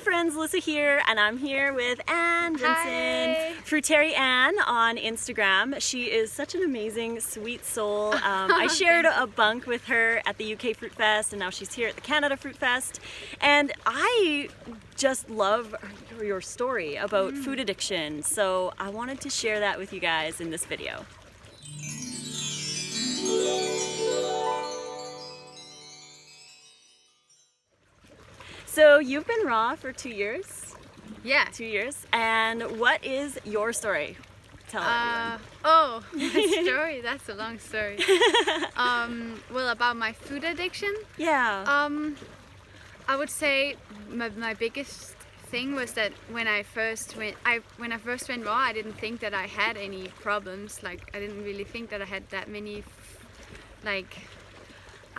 friends, Lissa here, and I'm here with Anne Jensen, Hi. Fruitarianne on Instagram. She is such an amazing, sweet soul. I shared a bunk with her at the UK Fruit Fest, and now she's here at the Canada Fruit Fest. And I just love your story about food addiction, so I wanted to share that with you guys in this video. So you've been raw for 2 years? Yeah. 2 years. And what is your story? Tell everyone. Oh, my story. That's a long story. Well, about my food addiction. Yeah. I would say my biggest thing was that when I first went raw, I didn't think that I had any problems. Like, I didn't really think that I had that many.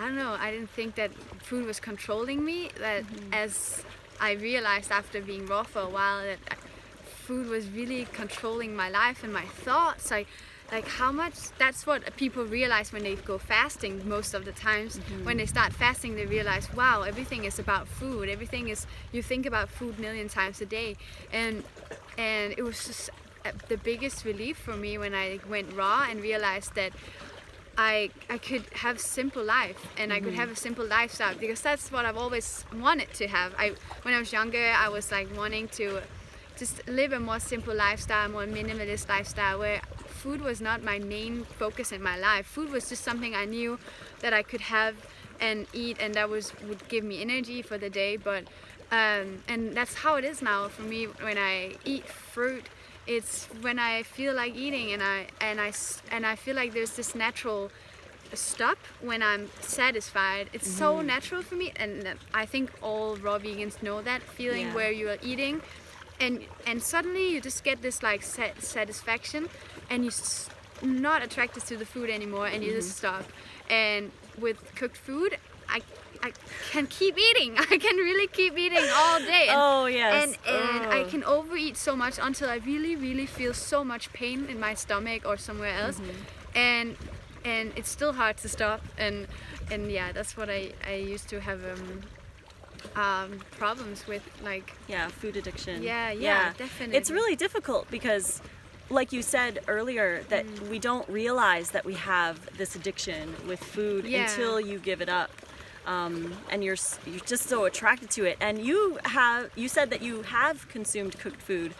I don't know, I didn't think that food was controlling me, that as I realized after being raw for a while that food was really controlling my life and my thoughts. Like how much, that's what people realize when they go fasting most of the times. When they start fasting, they realize, wow, everything is about food. Everything is, you think about food a million times a day. And it was just the biggest relief for me when I went raw and realized that I could have simple life, and I could have a simple lifestyle, because that's what I've always wanted to have. When I was younger, I was like wanting to just live a more simple lifestyle, more minimalist lifestyle, where food was not my main focus in my life. Food was just something I knew that I could have and eat, and that would give me energy for the day. But and that's how it is now for me when I eat fruit. It's when I feel like eating, and I feel like there's this natural stop when I'm satisfied. It's so natural for me, and I think all raw vegans know that feeling where you are eating, and suddenly you just get this like satisfaction, and you're not attracted to the food anymore, and you just stop. And with cooked food, I can keep eating. I can really keep eating all day. And I can overeat so much until I really feel so much pain in my stomach or somewhere else. And it's still hard to stop. And yeah, that's what I used to have problems with, like. Yeah, food addiction. Yeah, definitely. It's really difficult because, like you said earlier, that we don't realize that we have this addiction with food until you give it up. And you're just so attracted to it. And you said that you have consumed cooked food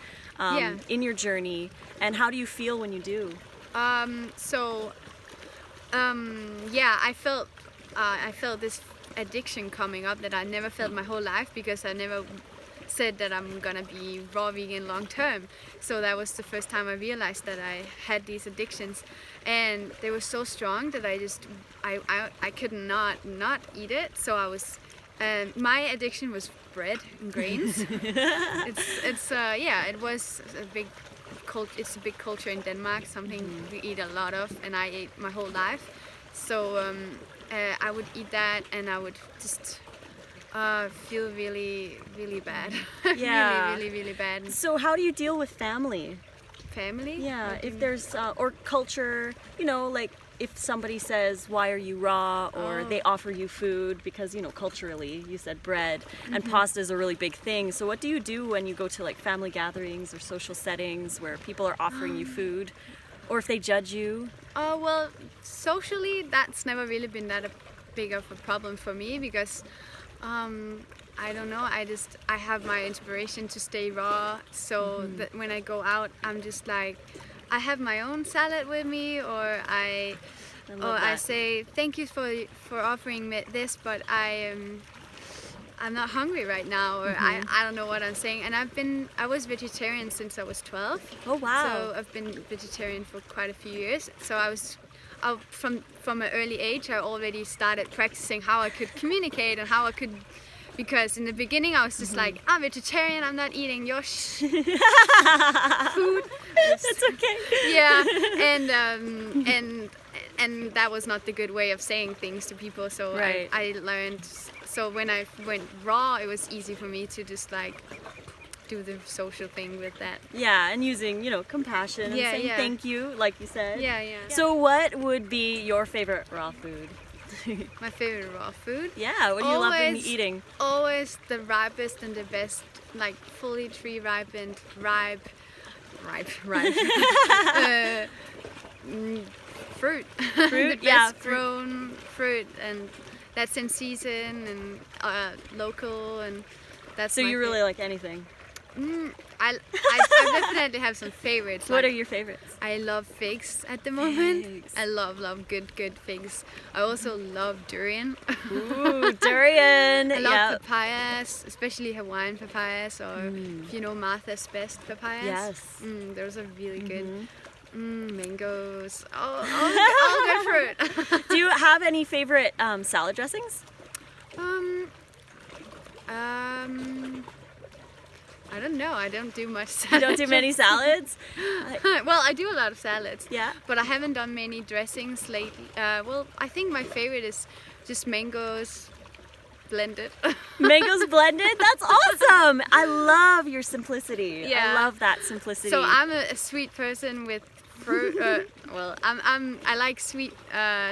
in your journey. And how do you feel when you do? I felt this addiction coming up that I never felt my whole life, because I never said that I'm gonna be raw vegan long term. So that was the first time I realized that I had these addictions, and they were so strong that I could not eat it. So I was my addiction was bread and grains. It was a big it's a big culture in Denmark, something we eat a lot of, and I ate my whole life. So I would eat that, and I would just feel really bad. Yeah. really bad. So how do you deal with family? Yeah, if there's or culture, like if somebody says, why are you raw, or they offer you food because, culturally you said bread and pasta is a really big thing. So what do you do when you go to like family gatherings or social settings where people are offering you food, or if they judge you? Well, socially that's never really been that big of a problem for me, because I don't know, I have my inspiration to stay raw, so that when I go out, I'm just like, I have my own salad with me, or I say thank you for offering me this, but I'm not hungry right now, or I don't know what I'm saying. And I was vegetarian since I was 12. Oh wow! So I've been vegetarian for quite a few years. So from an early age, I already started practicing how I could communicate and how I could. Because in the beginning I was just like, I'm vegetarian, I'm not eating your food. That's okay. Yeah, and that was not the good way of saying things to people. So I learned. So when I went raw, it was easy for me to just like do the social thing with that. Yeah, and using, compassion and saying thank you, like you said. Yeah. So what would be your favorite raw food? My favorite raw food. Yeah, what do you love when you're eating? Always the ripest and the best, like fully tree ripened, ripe. Fruit. Fruit, The yeah, best grown fruit, and that's in season and local, and that's. So my you really like anything? I definitely have some favorites. What like, are your favorites? I love figs at the moment. Figs. I love good figs. I also love durian. Ooh, durian. I love Yeah. papayas, especially Hawaiian papayas, or if you know Martha's Best papayas. Yes. Those are really good. Mangoes. All good fruit. Do you have any favorite salad dressings? I don't know. I don't do much salad. You don't do many salads? Well, I do a lot of salads. Yeah. But I haven't done many dressings lately. Well, I think my favorite is just mangoes blended. Mangoes blended? That's awesome! I love your simplicity. Yeah. I love that simplicity. So I'm a sweet person with fruit. Well, I like sweet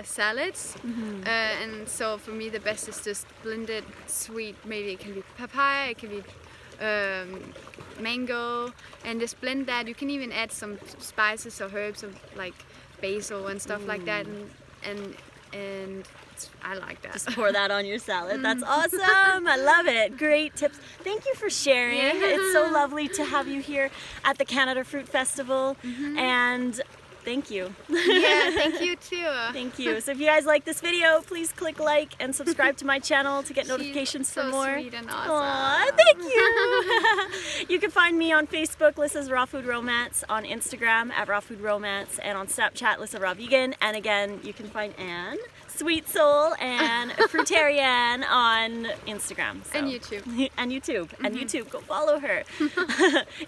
salads, and so for me the best is just blended sweet. Maybe it can be papaya, it can be mango, and just blend that. You can even add some spices or herbs of like basil and stuff like that, and I like that. Just pour that on your salad. That's awesome. I love it. Great tips. Thank you for sharing. Yeah. It's so lovely to have you here at the Canada Fruit Festival, and thank you. Yeah, thank you too. Thank you. So if you guys like this video, please click like and subscribe to my channel to get notifications for so more. Sweet and awesome. Aw, thank you. You can find me on Facebook, Lissa's Raw Food Romance, on Instagram at Raw Food Romance, and on Snapchat, Lissa Raw Vegan. And again, you can find Anne, Sweet Soul, and Fruitarian on Instagram. So. And YouTube. And YouTube. And YouTube. Go follow her.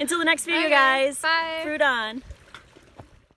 Until the next video, Okay, guys. bye. Fruit on.